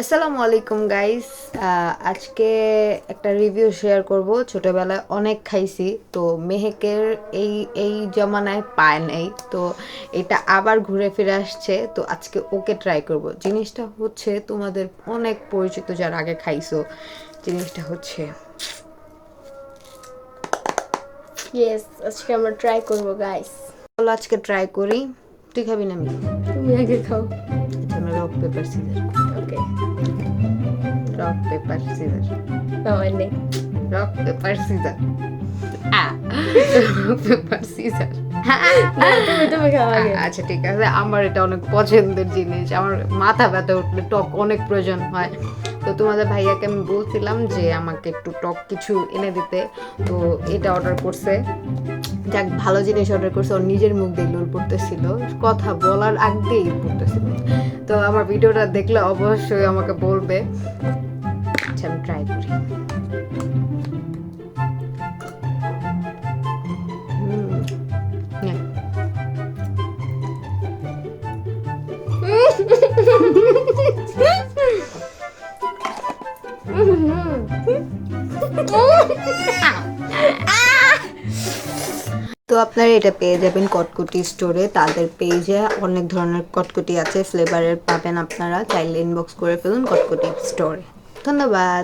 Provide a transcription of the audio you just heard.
আসসালামু আলাইকুম গাইস। আজকে একটা রিভিউ শেয়ার করব। ছোটবেলায় অনেক খাইছি, তো মেহেকের এই এই জমানায় পায় নাই, তো এটা আবার ঘুরে ফিরে আসছে, তো আজকে ওকে ট্রাই করব। জিনিসটা হচ্ছে তোমাদের অনেক পরিচিত, যারা আগে খাইছো। জিনিসটা হচ্ছে ইয়েস, আজকে আমরা ট্রাই করব গাইস। চলো আজকে ট্রাই করি। তুই খাবি না? আমি তুমি আগে খাও। আচ্ছা, আমরা রক পেপার সিজার। ওকে, রক পেপার সিজার। আমার নেই। Rock paper scissor. Rock paper scissor. না, তুমি খাও আগে। আচ্ছা ঠিক আছে, আমার এটা অনেক পছন্দের জিনিস। আমার মাথা ব্যথা উঠলে টক অনেক প্রয়োজন হয়, তো তোমাদের ভাইয়াকে আমি বলছিলাম যে আমাকে একটু টক কিছু এনে দিতে, তো এটা অর্ডার করছে। যাক, ভালো জিনিস অর্ডার করছে। ওর নিজের মুখ দিয়ে লোল পড়তেছিল, কথা বলার আগেই পড়তেছিল। তো আমার ভিডিওটা দেখলে অবশ্যই আমাকে বলবে। আচ্ছা, আমি ট্রাই করি। নে। তো আপনারা এটা পেয়ে যাবেন কটকটি স্টোরে। তাদের পেজে অনেক ধরনের কটকটি আছে, ফ্লেভারের পাবেন। আপনারা চাইলে ইনবক্স করে ফেলুন কটকটি স্টোরে। ধন্যবাদ।